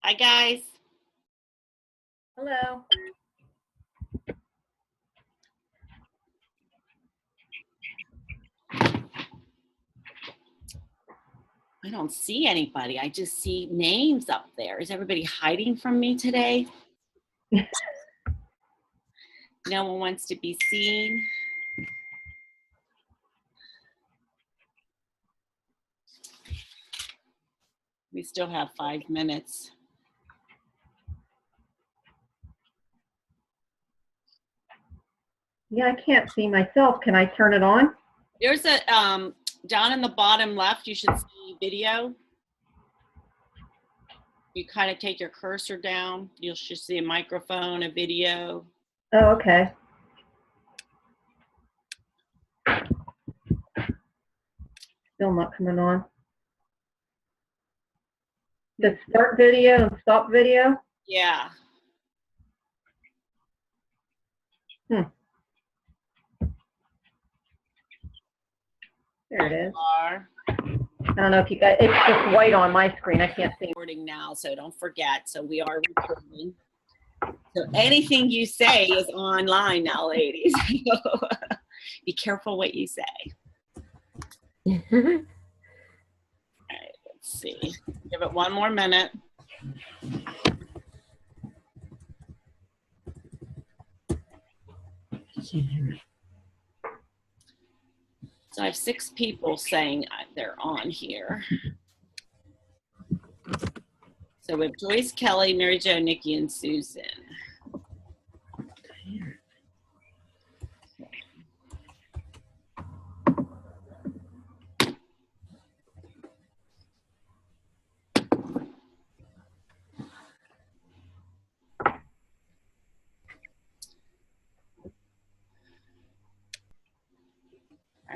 Hi, guys. Hello. I don't see anybody. I just see names up there. Is everybody hiding from me today? No one wants to be seen. We still have 5 minutes. Yeah, I can't see myself. Can I turn it on? There's a, down in the bottom left, you should see video. You kind of take your cursor down. You'll just see a microphone, a video. Oh, okay. Still not coming on. The start video and stop video? Yeah. There it is. I don't know if you guys, it's just white on my screen. I can't see. Recording now, so don't forget. So we are recording. So anything you say is online now, ladies. Be careful what you say. All right, let's see. Give it one more minute. So I have 6 people saying they're on here. So we have Joyce, Kelly, Mary Jo, Nikki, and Susan.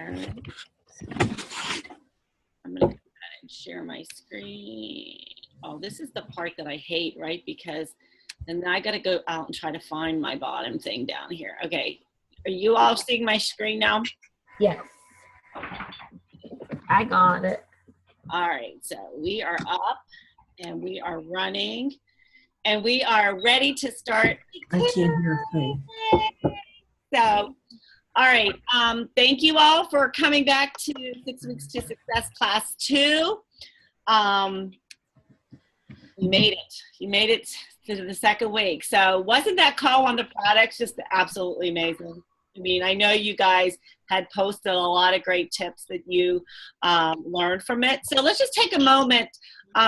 All right. I'm going to go ahead and share my screen. Oh, this is the part that I hate, right? Because then I got to go out and try to find my bottom thing down here. Okay. Are you all seeing my screen now? Yes. I got it. All right. So we are up and we are running and we are ready to start. I can't hear a thing. So, all right. Thank you all for coming back to 6 Weeks to Success Class 2. You made it. You made it to the second week. So wasn't that call on the products just absolutely amazing? I mean, I know you guys had posted a lot of great tips that you learned from it. So let's just take a moment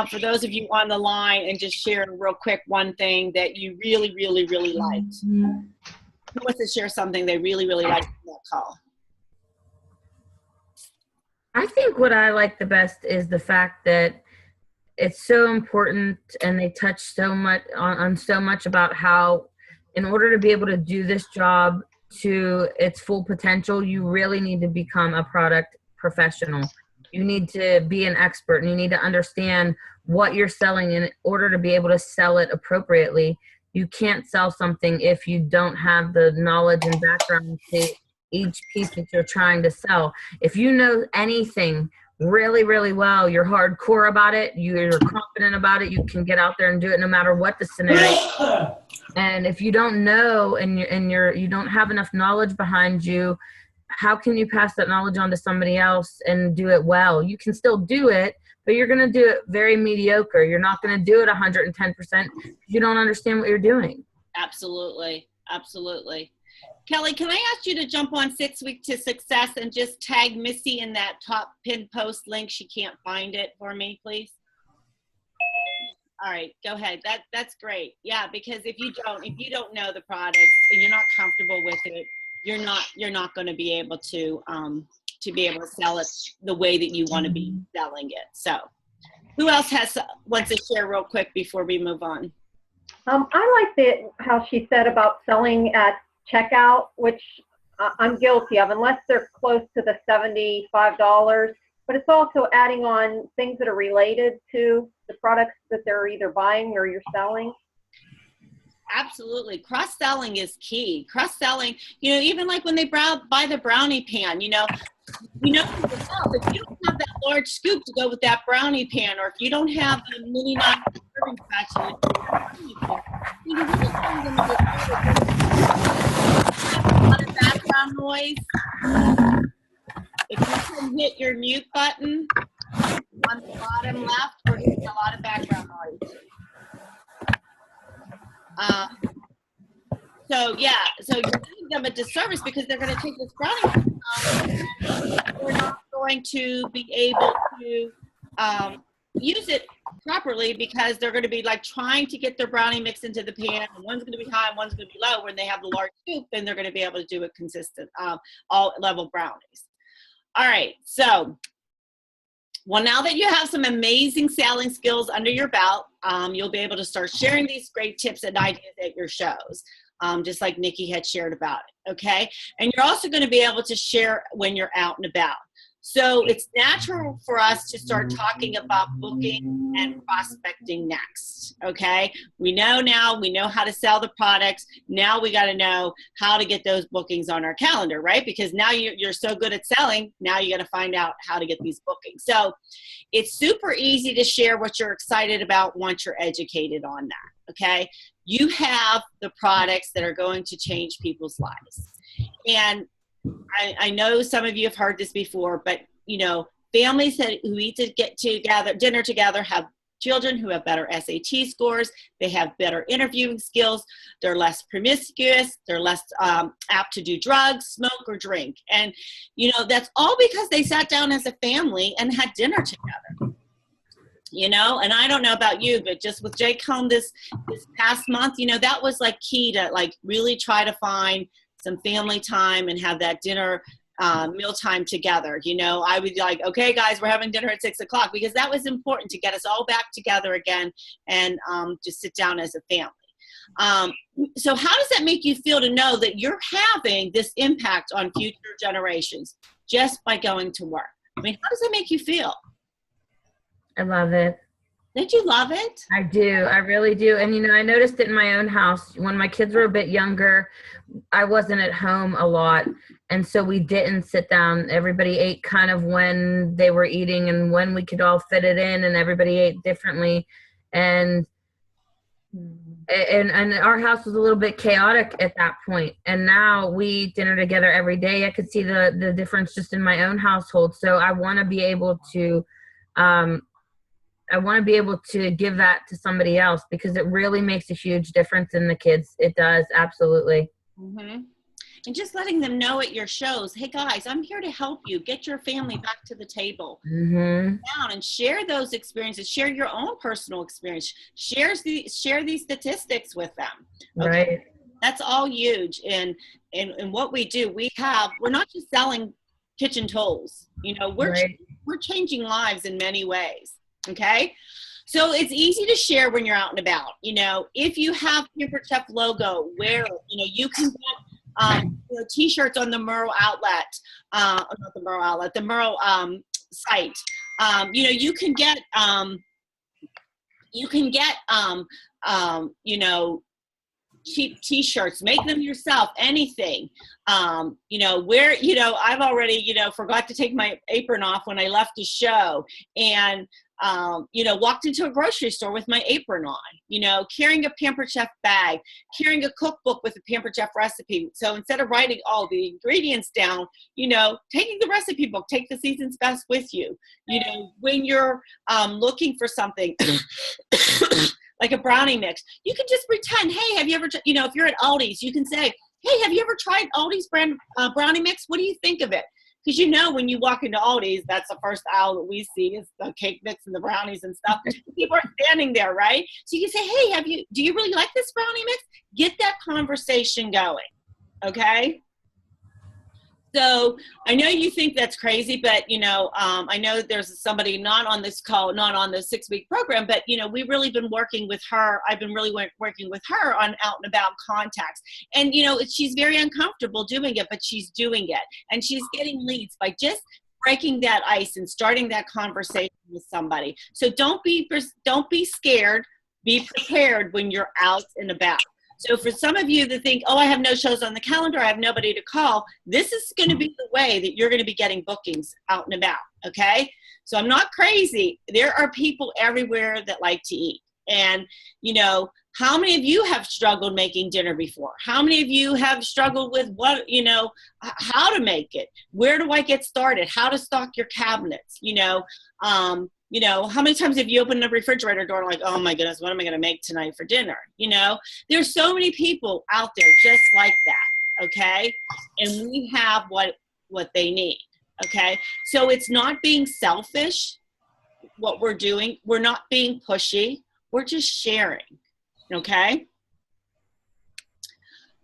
for those of you on the line and just share real quick one thing that you really, really, really liked. Who wants to share something they really, really liked in that call? I think what I like the best is the fact that it's so important and they touch so much on so much about how in order to be able to do this job to its full potential, you really need to become a product professional. You need to be an expert and you need to understand what you're selling in order to be able to sell it appropriately. You can't sell something if you don't have the knowledge and background to each piece that you're trying to sell. If you know anything really, really well, you're hardcore about it, you're confident about it, you can get out there and do it no matter what the scenario. And if you don't know and you don't have enough knowledge behind you, how can you pass that knowledge on to somebody else and do it well? You can still do it, but you're going to do it very mediocre. You're not going to do it 110% because you don't understand what you're doing. Absolutely. Absolutely. Kelly, can I ask you to jump on 6 Weeks to Success and just tag Missy in that top pinned post link? She can't find it for me, please. All right, go ahead. That's great. Yeah, because if you don't know the product and you're not comfortable with it, you're not going to be able to sell it the way that you want to be selling it. So, who else wants to share real quick before we move on? I liked how she said about selling at checkout, which I'm guilty of, unless they're close to the $75. But it's also adding on things that are related to the products that they're either buying or you're selling. Absolutely. Cross-selling is key. Cross-selling, even like when they buy the brownie pan, if you don't have that large scoop to go with that brownie pan, or if you don't have the mini serving spatula to your people. Because anytime you're going to have a lot of background noise, if you can hit your mute button on the bottom left, we're getting a lot of background noise. So you're doing them a disservice because they're going to take this brownie and we're not going to be able to use it properly because they're going to be like trying to get their brownie mix into the pan, and one's going to be high and one's going to be low. When they have the large scoop, then they're going to be able to do it consistent, all level brownies. All right, so well, now that you have some amazing selling skills under your belt, you'll be able to start sharing these great tips and ideas at your shows, just like Nikki had shared about it, okay? And you're also going to be able to share when you're out and about. So it's natural for us to start talking about booking and prospecting next, okay? We know now, we know how to sell the products. Now we got to know how to get those bookings on our calendar, right? Because now you're so good at selling, now you got to find out how to get these bookings. So it's super easy to share what you're excited about once you're educated on that, okay? You have the products that are going to change people's lives. And I know some of you have heard this before, but you know, families who eat to get together, dinner together, have children who have better SAT scores, they have better interviewing skills, they're less promiscuous, they're less apt to do drugs, smoke, or drink. And you know, that's all because they sat down as a family and had dinner together. You know, and I don't know about you, but just with Jake home this past month, you know, that was like key to like really try to find some family time and have that dinner mealtime together. You know, I would like, okay, guys, we're having dinner at 6 o'clock because that was important to get us all back together again and just sit down as a family. So how does that make you feel to know that you're having this impact on future generations just by going to work? I mean, how does that make you feel? I love it. Did you love it? I do. I really do. And, you know, I noticed it in my own house. When my kids were a bit younger, I wasn't at home a lot. And so we didn't sit down. Everybody ate kind of when they were eating and when we could all fit it in, and everybody ate differently. And our house was a little bit chaotic at that point. And now we eat dinner together every day. I could see the difference just in my own household. So I want to be able to give that to somebody else because it really makes a huge difference in the kids. It does, absolutely. Mm-hmm. And just letting them know at your shows, hey guys, I'm here to help you get your family back to the table. Mm-hmm. Down and share those experiences. Share your own personal experience. Share these statistics with them. Okay? Right. That's all huge. And what we do, we're not just selling kitchen tools. You know, we're changing lives in many ways. Okay. So it's easy to share when you're out and about. You know, if you have Pampered Chef logo, wear it. You know, you can get t-shirts on the Murrow outlet, not the Murrow outlet, the Murrow site. You know, you can get you know, cheap t-shirts, make them yourself, anything. You know, I've already, you know, forgot to take my apron off when I left the show, and you know, walked into a grocery store with my apron on, you know, carrying a Pampered Chef bag, carrying a cookbook with a Pampered Chef recipe. So instead of writing all the ingredients down, you know, taking the recipe book, take the season's best with you. You know, when you're looking for something like a brownie mix, you can just pretend, hey, have you ever, you know, if you're at Aldi's, you can say, hey, have you ever tried Aldi's brand brownie mix? What do you think of it? Because you know, when you walk into Aldi's, that's the first aisle that we see is the cake mix and the brownies and stuff. People are standing there, right? So you can say, hey, do you really like this brownie mix? Get that conversation going, okay? So I know you think that's crazy, but, you know, I know there's somebody not on this call, not on the 6-week program, but, you know, we've really been working with her. I've been really working with her on out and about contacts. And, you know, she's very uncomfortable doing it, but she's doing it. And she's getting leads by just breaking that ice and starting that conversation with somebody. So don't be scared. Be prepared when you're out and about. So for some of you that think, oh, I have no shows on the calendar, I have nobody to call, this is going to be the way that you're going to be getting bookings out and about, okay? So I'm not crazy. There are people everywhere that like to eat. And, you know, how many of you have struggled making dinner before? How many of you have struggled with what, you know, how to make it? Where do I get started? How to stock your cabinets? You know, how many times have you opened the refrigerator door like, oh my goodness, what am I going to make tonight for dinner? You know, there's so many people out there just like that. Okay. And we have what they need. Okay. So it's not being selfish, what we're doing. We're not being pushy. We're just sharing. Okay.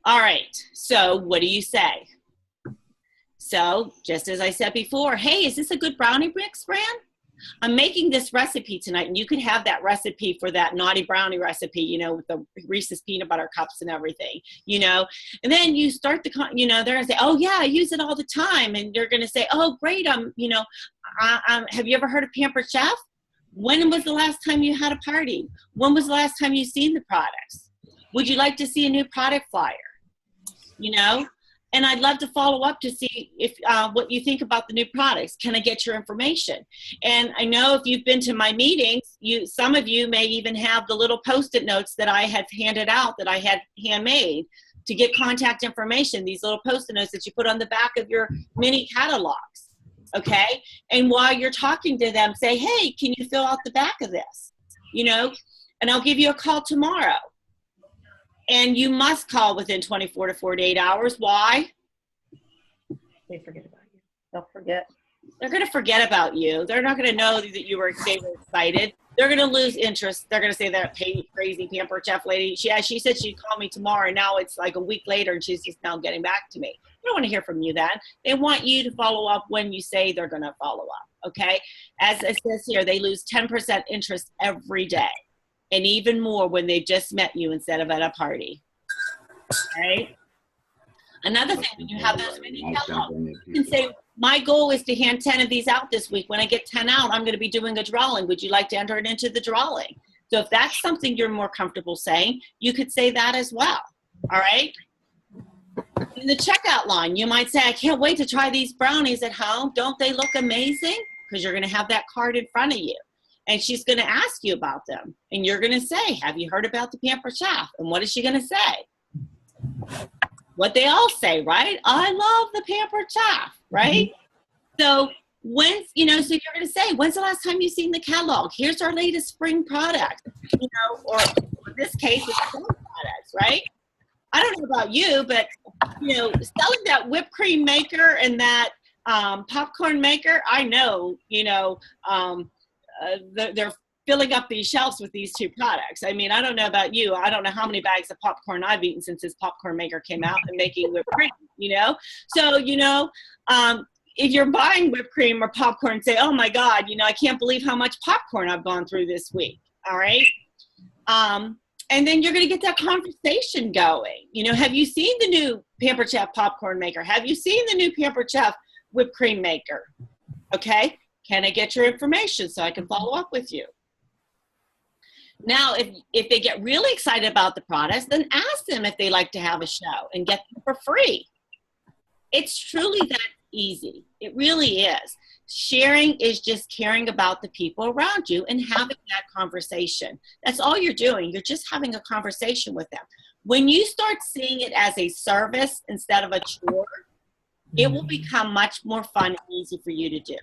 All right. So what do you say? So just as I said before, hey, is this a good brownie mix brand? I'm making this recipe tonight, and you could have that recipe for that naughty brownie recipe, you know, with the Reese's peanut butter cups and everything, you know, and then you start they're going to say, oh yeah, I use it all the time. And you're going to say, oh great. Have you ever heard of Pampered Chef? When was the last time you had a party? When was the last time you seen the products? Would you like to see a new product flyer? You know? And I'd love to follow up to see if what you think about the new products. Can I get your information? And I know if you've been to my meetings, some of you may even have the little Post-it notes that I had handed out that I had handmade to get contact information, these little Post-it notes that you put on the back of your mini catalogs, okay? And while you're talking to them, say, hey, can you fill out the back of this? You know, and I'll give you a call tomorrow. And you must call within 24 to 48 hours. Why? They forget about you. They'll forget. They're going to forget about you. They're not going to know that they were excited. They're going to lose interest. They're going to say that crazy Pampered Chef lady. She said she'd call me tomorrow. Now it's like a week later, and she's just now getting back to me. They don't want to hear from you then. They want you to follow up when you say they're going to follow up, okay? As it says here, they lose 10% interest every day. And even more when they've just met you instead of at a party. Okay? Another thing, when you have those mini catalogs, you can say, my goal is to hand 10 of these out this week. When I get 10 out, I'm going to be doing a drawing. Would you like to enter it into the drawing? So if that's something you're more comfortable saying, you could say that as well. All right? In the checkout line, you might say, I can't wait to try these brownies at home. Don't they look amazing? Because you're going to have that card in front of you. And she's going to ask you about them. And you're going to say, have you heard about the Pampered Chef? And what is she going to say? What they all say, right? I love the Pampered Chef, right? Mm-hmm. So so you're going to say, when's the last time you've seen the catalog? Here's our latest spring product, or in this case, it's spring products, right? I don't know about you, but, selling that whipped cream maker and that popcorn maker, I know, they're filling up these shelves with these two products. I mean, I don't know about you. I don't know how many bags of popcorn I've eaten since this popcorn maker came out and making whipped cream, So, if you're buying whipped cream or popcorn, say, oh my God, I can't believe how much popcorn I've gone through this week. All right. And then you're going to get that conversation going. Have you seen the new Pampered Chef popcorn maker? Have you seen the new Pampered Chef whipped cream maker? Okay. Can I get your information so I can follow up with you? Now, if they get really excited about the products, then ask them if they like to have a show and get them for free. It's truly that easy. It really is. Sharing is just caring about the people around you and having that conversation. That's all you're doing. You're just having a conversation with them. When you start seeing it as a service instead of a chore, it will become much more fun and easy for you to do.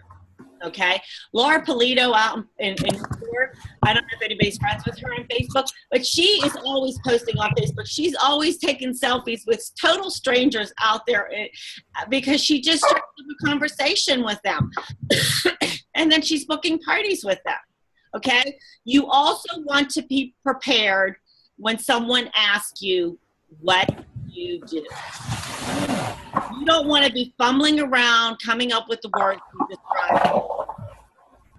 Okay, Laura Polito out in New York. I don't know if anybody's friends with her on Facebook, but she is always posting on Facebook. She's always taking selfies with total strangers out there because she just struck up a conversation with them. And then she's booking parties with them. Okay, you also want to be prepared when someone asks you what you do. You don't want to be fumbling around coming up with the words to describe it.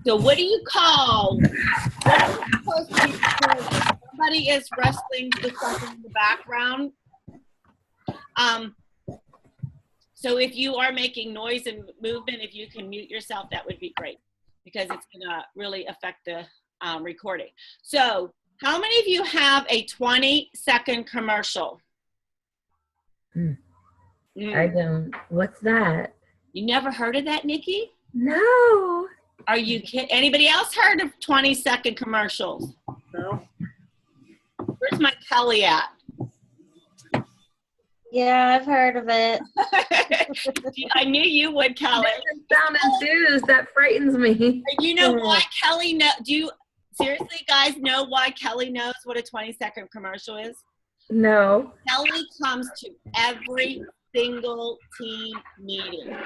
So what do you call? What are you supposed to be doing? Somebody is wrestling with something in the background. So if you are making noise and movement, if you can mute yourself, that would be great because it's going to really affect the recording. So how many of you have a 20-second commercial? I don't. What's that? You never heard of that, Nikki? No. Are you kidding? Anybody else heard of 20-second commercials? No. Where's my Kelly at? Yeah, I've heard of it. I knew you would, Kelly. Sound enthused. That frightens me. You know why Kelly seriously, guys, know why Kelly knows what a 20-second commercial is? No. Kelly comes to every single team meeting.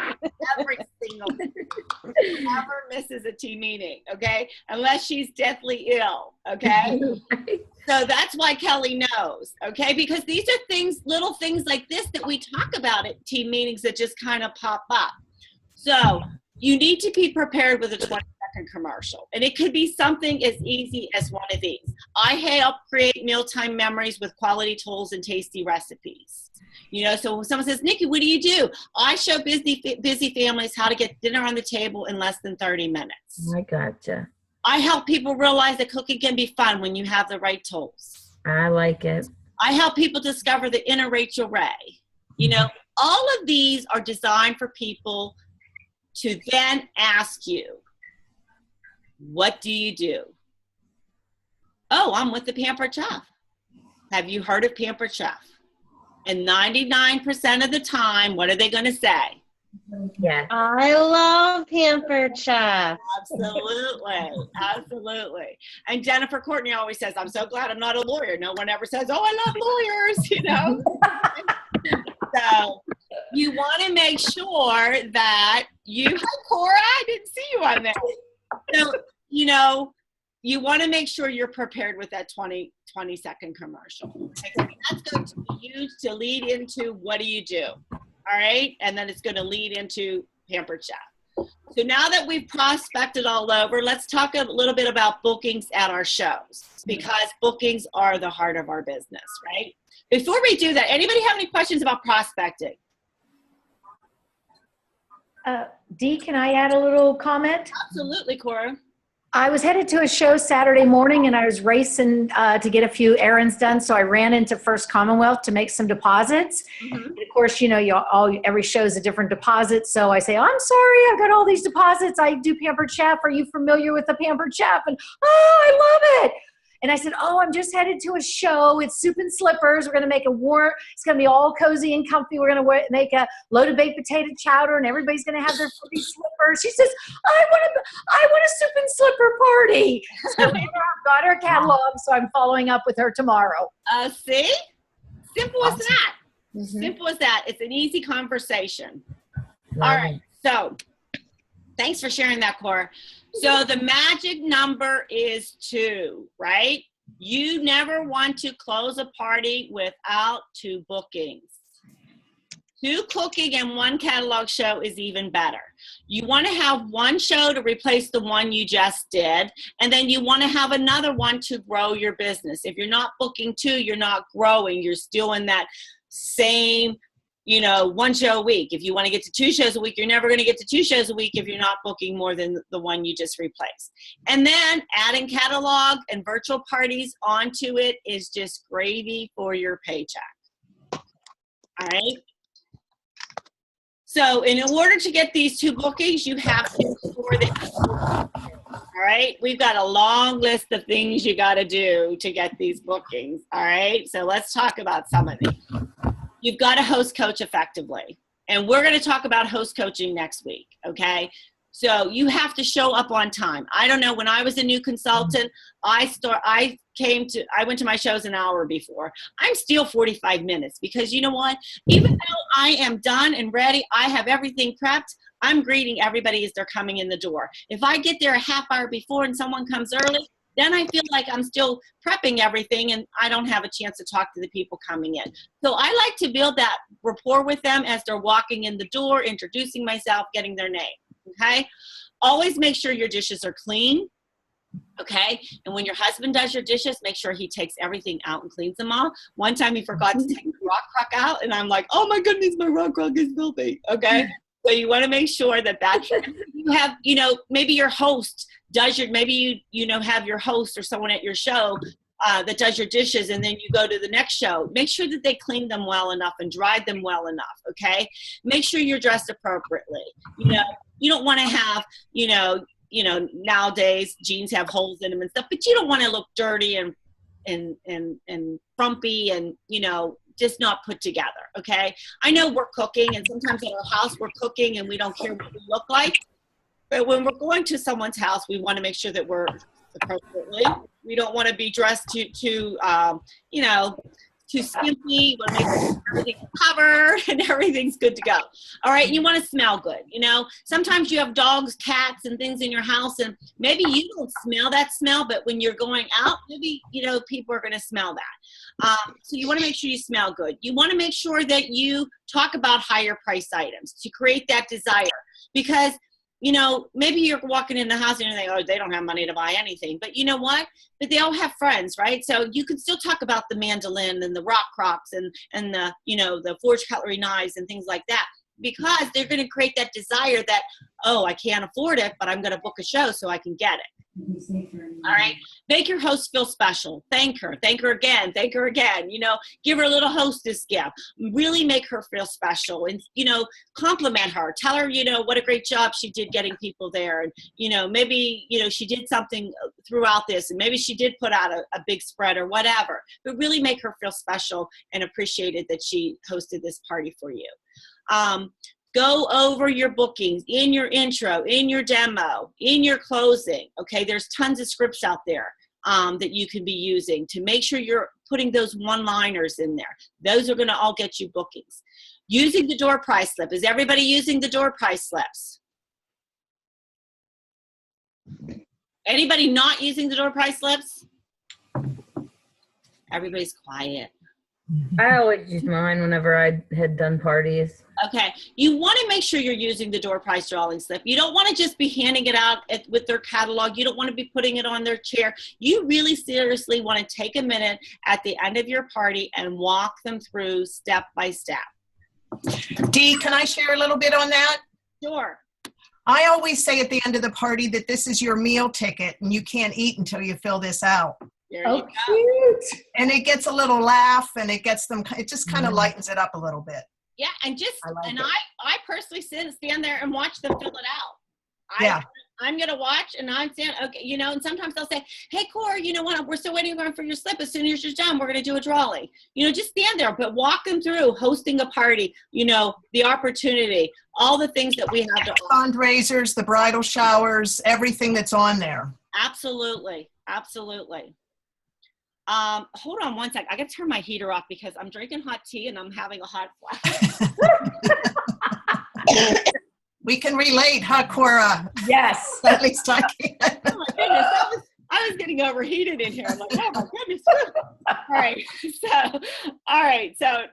Every single never misses a team meeting, okay? Unless she's deathly ill, okay? So that's why Kelly knows, okay? Because these are things, little things like this that we talk about at team meetings that just kind of pop up. So you need to be prepared with a 20-second commercial. And it could be something as easy as one of these. I help create mealtime memories with quality tools and tasty recipes. You know, so when someone says, Nikki, what do? I show busy families how to get dinner on the table in less than 30 minutes. I gotcha. I help people realize that cooking can be fun when you have the right tools. I like it. I help people discover the inner Rachel Ray. You know, all of these are designed for people to then ask you, what do you do? Oh, I'm with the Pampered Chef. Have you heard of Pampered Chef? And 99% of the time, what are they going to say? Yeah. I love Pampered Chef. Absolutely. Absolutely. And Jennifer Courtney always says, I'm so glad I'm not a lawyer. No one ever says, oh, I love lawyers, you know? So you want to make sure that hi, Cora, I didn't see you on there. So, you know, you want to make sure you're prepared with that 20-second commercial. Okay? That's going to be used to lead into what do you do? All right. And then it's going to lead into Pampered Chef. So now that we've prospected all over, let's talk a little bit about bookings at our shows, because bookings are the heart of our business, right? Before we do that, anybody have any questions about prospecting? Dee, can I add a little comment? Absolutely, Cora. I was headed to a show Saturday morning and I was racing to get a few errands done. So I ran into First Commonwealth to make some deposits. Mm-hmm. And of course, you know, every show is a different deposit. So I say, I'm sorry, I've got all these deposits. I do Pampered Chef. Are you familiar with the Pampered Chef? And, oh, I love it. And I said, oh, I'm just headed to a show. It's Soup and Slippers. We're going to make it's going to be all cozy and comfy. We're going to make a loaded baked potato chowder, and everybody's going to have their pretty slippers. She says, I want a Soup and Slipper party. So I've got her catalog, so I'm following up with her tomorrow. See? Simple as that. Mm-hmm. Simple as that. It's an easy conversation. Love all right. So thanks for sharing that, Cora. So the magic number is 2, right? You never want to close a party without 2 bookings. 2 cooking and 1 catalog show is even better. You want to have 1 show to replace the one you just did, and then you want to have another one to grow your business. If you're not booking 2, you're not growing. You're still in that same, you know, 1 show a week. If you want to get to 2 shows a week, you're never going to get to 2 shows a week if you're not booking more than the one you just replaced. And then adding catalog and virtual parties onto it is just gravy for your paycheck. All right. So in order to get these 2 bookings, you have to ensure that, all right, we've got a long list of things you got to do to get these bookings. All right. So let's talk about some of these. You've got to host coach effectively. And we're going to talk about host coaching next week, okay? So you have to show up on time. I don't know, when I was a new consultant, I went to my shows an hour before. I'm still 45 minutes because you know what? Even though I am done and ready, I have everything prepped, I'm greeting everybody as they're coming in the door. If I get there a half hour before and someone comes early, then I feel like I'm still prepping everything and I don't have a chance to talk to the people coming in. So I like to build that rapport with them as they're walking in the door, introducing myself, getting their name, okay? Always make sure your dishes are clean, okay? And when your husband does your dishes, make sure he takes everything out and cleans them all. One time he forgot to take the rock crock out and I'm like, oh my goodness, my rock crock is filthy, okay? So you want to make sure that you have, you know, maybe your host does maybe you know, have your host or someone at your show that does your dishes, and then you go to the next show. Make sure that they clean them well enough and dried them well enough, okay? Make sure you're dressed appropriately. You know, you don't want to have, you know, nowadays jeans have holes in them and stuff, but you don't want to look dirty and and frumpy and, you know, just not put together. Okay. I know we're cooking, and sometimes at our house we're cooking and we don't care what we look like. But when we're going to someone's house, we want to make sure that we're appropriately. We don't want to be dressed too you know, too skimpy. We want to make sure everything's covered and everything's good to go. All right. And you want to smell good. You know, sometimes you have dogs, cats, and things in your house, and maybe you don't smell that smell, but when you're going out, maybe, you know, people are going to smell that. So you want to make sure you smell good. You want to make sure that you talk about higher price items to create that desire, because you know, maybe you're walking in the house and you're thinking, oh, they don't have money to buy anything. But you know what? But they all have friends, right? So you can still talk about the mandolin and the rock crocs and the, you know, the forged cutlery knives and things like that, because they're going to create that desire that, oh, I can't afford it, but I'm going to book a show so I can get it. All right. Make your host feel special. Thank her. Thank her again. Thank her again. You know, give her a little hostess gift. Really make her feel special, and, you know, compliment her. Tell her, you know, what a great job she did getting people there. And, you know, maybe, you know, she did something throughout this, and maybe she did put out a big spread or whatever, but really make her feel special and appreciated that she hosted this party for you. Go over your bookings in your intro, in your demo, in your closing. Okay, there's tons of scripts out there that you can be using to make sure you're putting those one-liners in there. Those are going to all get you bookings. Using the door price slip. Is everybody using the door price slips? Anybody not using the door price slips? Everybody's quiet. I always use mine whenever I had done parties. Okay, you want to make sure you're using the door price drawing slip. You don't want to just be handing it out with their catalog. You don't want to be putting it on their chair. You really seriously want to take a minute at the end of your party and walk them through step by step. Dee, can I share a little bit on that? Sure. I always say at the end of the party that this is your meal ticket and you can't eat until you fill this out. There Oh, you go. cute. And it gets a little laugh, and it gets them, it just kind of lightens it up a little bit. Yeah, and just, I like and it. I personally stand there and watch them fill it out. Yeah. I'm going to watch, and I'm saying, okay, you know, and sometimes they'll say, hey, Cora, you know what, we're still waiting for your slip. As soon as you're done, we're going to do a drawing. You know, just stand there, but walk them through hosting a party, you know, the opportunity, all the things that we have to offer. Fundraisers, the bridal showers, everything that's on there. Absolutely. Absolutely. Hold on one sec. I got to turn my heater off because I'm drinking hot tea and I'm having a hot flash. We can relate, huh, Cora? Yes. At least I can. Oh my goodness, I was getting overheated in here. I'm like, oh my goodness. All right. So,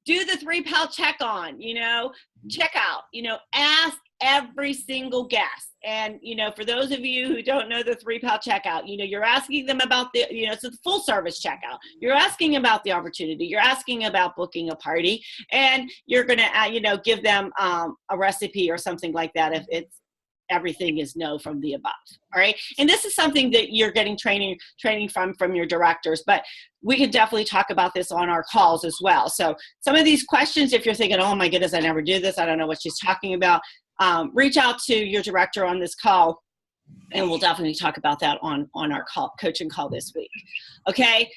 do the 3-pal check on, you know, check out, you know, ask every single guest. And, you know, for those of you who don't know the 3-pal checkout, you know, you're asking them about the, you know, it's a full service checkout. You're asking about the opportunity. You're asking about booking a party, and you're going to, you know, give them a recipe or something like that if it's everything is no from the above. All right. And this is something that you're getting training from your directors, but we can definitely talk about this on our calls as well. So some of these questions, if you're thinking, oh my goodness, I never do this, I don't know what she's talking about, reach out to your director on this call, and we'll definitely talk about that on our coaching call this week. Okay.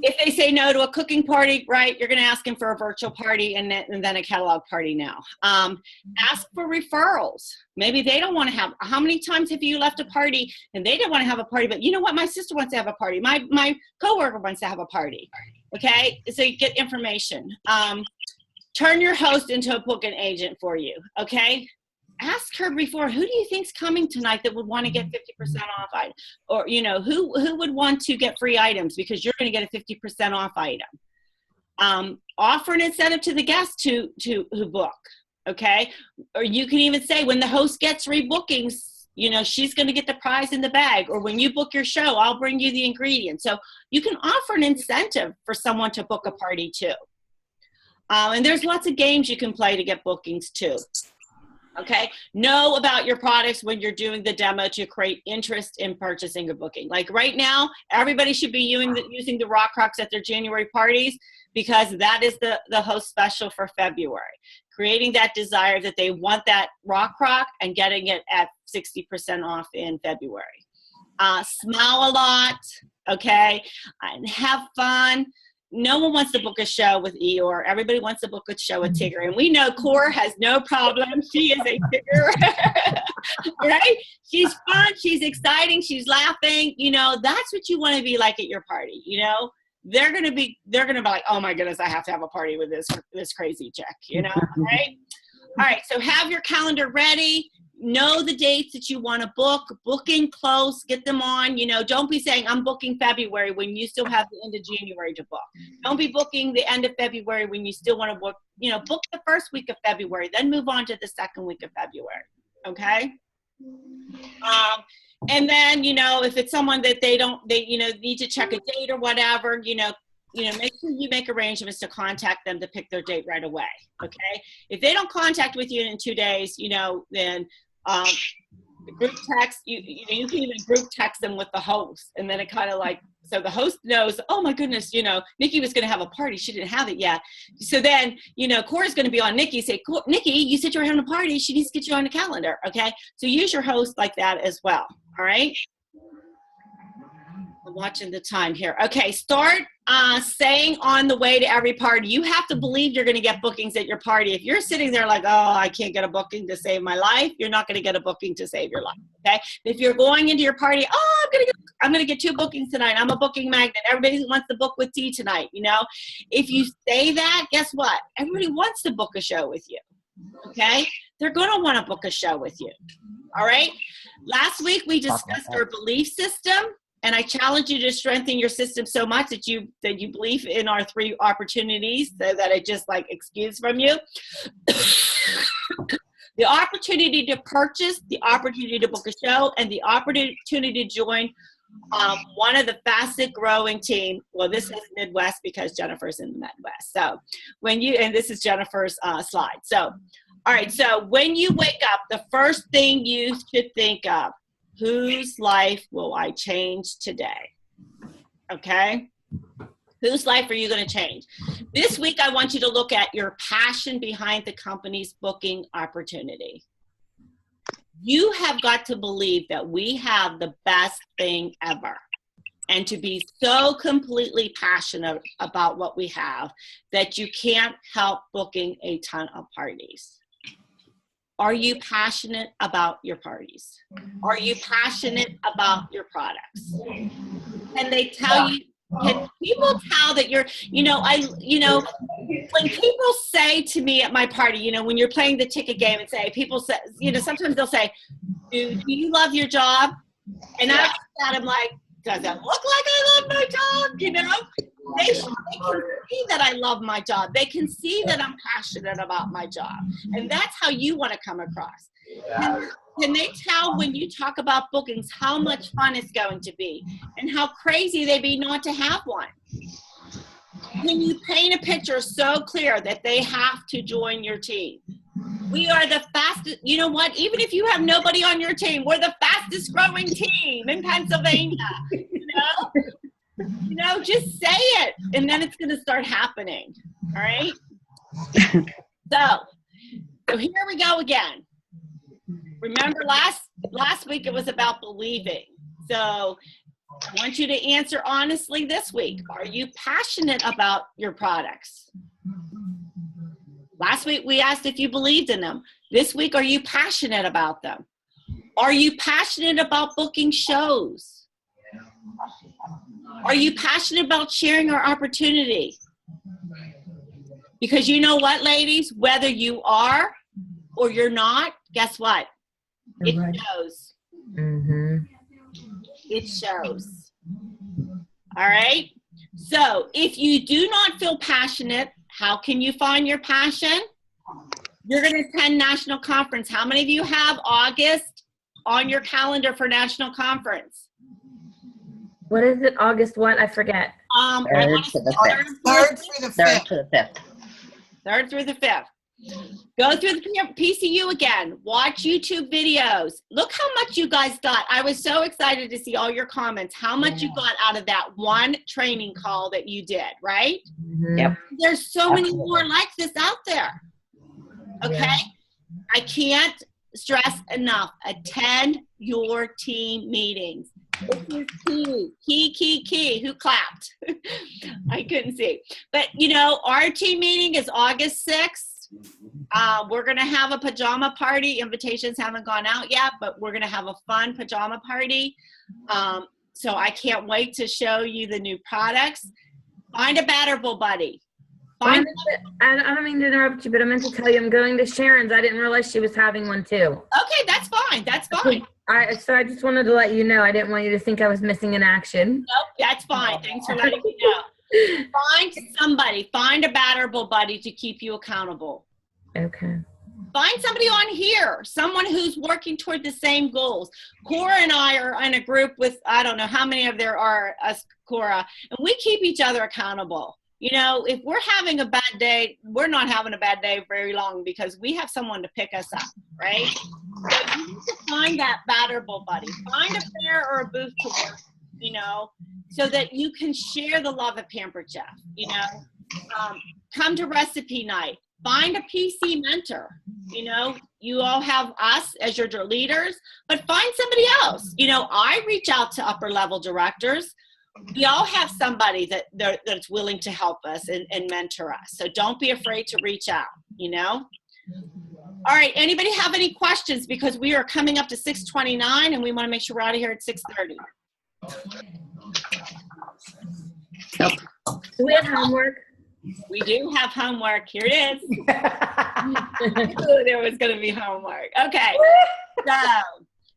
If they say no to a cooking party, right, you're going to ask them for a virtual party and then a catalog party now. Ask for referrals. Maybe they don't want to have, how many times have you left a party and they didn't want to have a party, but you know what, my sister wants to have a party. My coworker wants to have a party. Okay. So you get information. Turn your host into a booking agent for you. Okay. Ask her before, who do you think's coming tonight that would want to get 50% off item? Or, you know, who would want to get free items because you're going to get a 50% off item? Offer an incentive to the guests who book. Okay. Or you can even say, when the host gets rebookings, you know, she's going to get the prize in the bag. Or when you book your show, I'll bring you the ingredients. So you can offer an incentive for someone to book a party too. And there's lots of games you can play to get bookings too. Okay. Know about your products when you're doing the demo to create interest in purchasing or booking. Like right now, everybody should be using the Rock Crocs at their January parties, because that is the host special for February. Creating that desire that they want that Rock Croc and getting it at 60% off in February. Smile a lot, okay, and have fun. No one wants to book a show with Eeyore. Everybody wants to book a show with Tigger. And we know Cora has no problem. She is a Tigger, right? She's fun. She's exciting. She's laughing. You know, that's what you want to be like at your party. You know, they're going to be like, oh my goodness, I have to have a party with this crazy chick, you know, right? All right. So have your calendar ready. Know the dates that you want to booking close, get them on. You know, don't be saying I'm booking February when you still have the end of January to book. Don't be booking the end of February when you still want to book, you know, book the first week of February, then move on to the second week of February. Okay. And then, you know, if it's someone that they you know, need to check a date or whatever, you know, make sure you make arrangements to contact them to pick their date right away. Okay. If they don't contact with you in 2 days, you know, then the group text, you can even group text them with the host, and then it kind of like, so the host knows, oh my goodness, you know, Nikki was going to have a party. She didn't have it yet. So then, you know, Cora's going to be on Nikki, say, Nikki, you said you were having a party. She needs to get you on the calendar. Okay. So use your host like that as well. All right. I'm watching the time here. Okay, start saying on the way to every party. You have to believe you're going to get bookings at your party. If you're sitting there like, oh, I can't get a booking to save my life, you're not going to get a booking to save your life. Okay. If you're going into your party, oh, I'm going to get 2 bookings tonight. I'm a booking magnet. Everybody wants to book with T tonight. You know, if you say that, guess what? Everybody wants to book a show with you. Okay. They're going to want to book a show with you. All right. Last week we discussed our belief system. And I challenge you to strengthen your system so much that you believe in our 3 opportunities, so that it just like excuse from you. The opportunity to purchase, the opportunity to book a show, and the opportunity to join one of the fastest growing team. Well, this is Midwest because Jennifer's in the Midwest. So and this is Jennifer's slide. So, all right. So when you wake up, the first thing you should think of, whose life will I change today? Okay. Whose life are you going to change? This week, I want you to look at your passion behind the company's booking opportunity. You have got to believe that we have the best thing ever, and to be so completely passionate about what we have that you can't help booking a ton of parties. Are you passionate about your parties? Are you passionate about your products? Can they tell you? Can people tell that you're, when people say to me at my party, when you're playing the ticket game and people say, sometimes they'll say, do you love your job? And I'm like, does it look like I love my job? They can see that I love my job. They can see that I'm passionate about my job. And that's how you want to come across. Can they tell when you talk about bookings how much fun it's going to be and how crazy they'd be not to have one? When you paint a picture so clear that they have to join your team. We are the fastest, you know what? Even if you have nobody on your team, we're the fastest growing team in Pennsylvania. Just say it, and then it's going to start happening. All right. So here we go again. Remember last week it was about believing. So I want you to answer honestly this week. Are you passionate about your products? Last week we asked if you believed in them. This week, are you passionate about them? Are you passionate about booking shows? Are you passionate about sharing our opportunity? Because you know what, ladies? Whether you are or you're not, guess what? It shows. Mm-hmm. It shows. All right? So if you do not feel passionate, how can you find your passion? You're going to attend national conference. How many of you have August on your calendar for national conference? What is it? August what? I forget. Third to the 5th. Third through the 5th. Third through the 5th. Go through the PCU again. Watch YouTube videos. Look how much you guys got. I was so excited to see all your comments. How much you got out of that one training call that you did, right? Mm-hmm. Yep. There's so many more like this out there. Okay? Yeah. I can't stress enough. Attend your team meetings. This is key. Who clapped? I couldn't see. But, you know, our team meeting is August 6th. We're going to have a pajama party. Invitations haven't gone out yet, but we're going to have a fun pajama party. So I can't wait to show you the new products. Find a Batterable buddy. I don't mean to interrupt you, but I meant to tell you I'm going to Sharon's. I didn't realize she was having one too. Okay, that's fine. That's fine. So I just wanted to let you know. I didn't want you to think I was missing in action. Nope, that's fine. Thanks for letting me know. Find somebody. Find a Batterable buddy to keep you accountable. Okay. Find somebody on here, someone who's working toward the same goals. Cora and I are in a group with, I don't know how many of there are us, Cora, and we keep each other accountable. You know, if we're having a bad day, we're not having a bad day very long because we have someone to pick us up, right? So you need to find that Batterable buddy. Find a pair or a booth to work, you know, so that you can share the love of Pampered Chef, you know. Come to recipe night. Find a PC mentor. You know, you all have us as your leaders, but find somebody else. You know, I reach out to upper level directors. We all have somebody that's willing to help us and mentor us. So don't be afraid to reach out, you know? All right, anybody have any questions? Because we are coming up to 6:29 and we want to make sure we're out of here at 6:30. Do we have homework? We do have homework. Here it is. There was going to be homework. Okay. So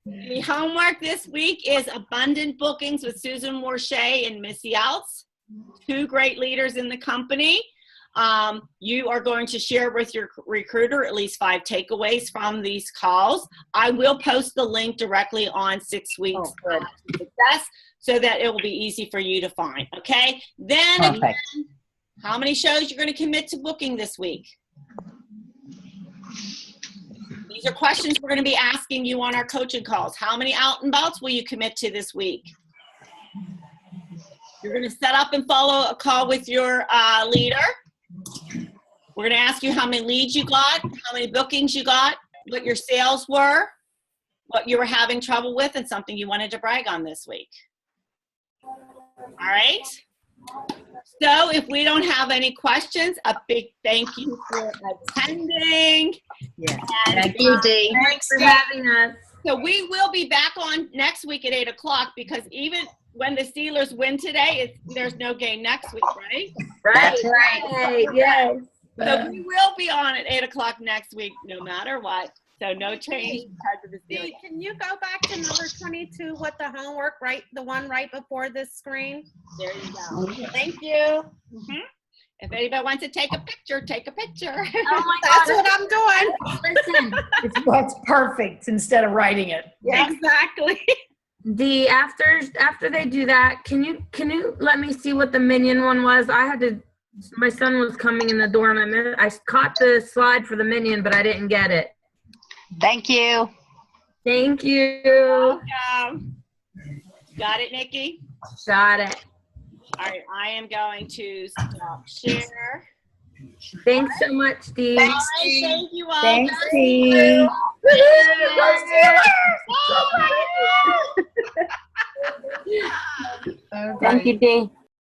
the homework this week is Abundant Bookings with Susan Morshey and Missy Alts, two great leaders in the company. You are going to share with your recruiter at least 5 takeaways from these calls. I will post the link directly on 6 Weeks Success so that it will be easy for you to find. Okay. Then again, how many shows you're going to commit to booking this week? These are questions we're going to be asking you on our coaching calls. How many out and bouts will you commit to this week? You're going to set up and follow a call with your leader. We're going to ask you how many leads you got, how many bookings you got, what your sales were, what you were having trouble with, and something you wanted to brag on this week. All right? So if we don't have any questions, a big thank you for attending. Yeah. And, Thank you, Dee. Thanks for having us. so we will be back on next week at 8 o'clock because even when the Steelers win today, there's no game next week, right? Right. That's right. Yes. So we will be on at 8 o'clock next week, no matter what. So no change because of the Steelers. Dee, can you go back to number 22 with the homework, right? The one right before this screen? There you go. Thank you. If anybody wants to take a picture, take a picture. Oh my That's God. what I'm doing. Listen, That's perfect instead of writing it. Yeah. Exactly. Dee, after they do that, can you let me see what the Minion one was? My son was coming in the door and I caught the slide for the Minion, but I didn't get it. Thank you. Thank you. Got it, Nikki? Got it. All right, I am going to stop share. Thanks so much, Dee. All right, thank you all. Thanks, Go Dee. Steelers! Thank you, Dee.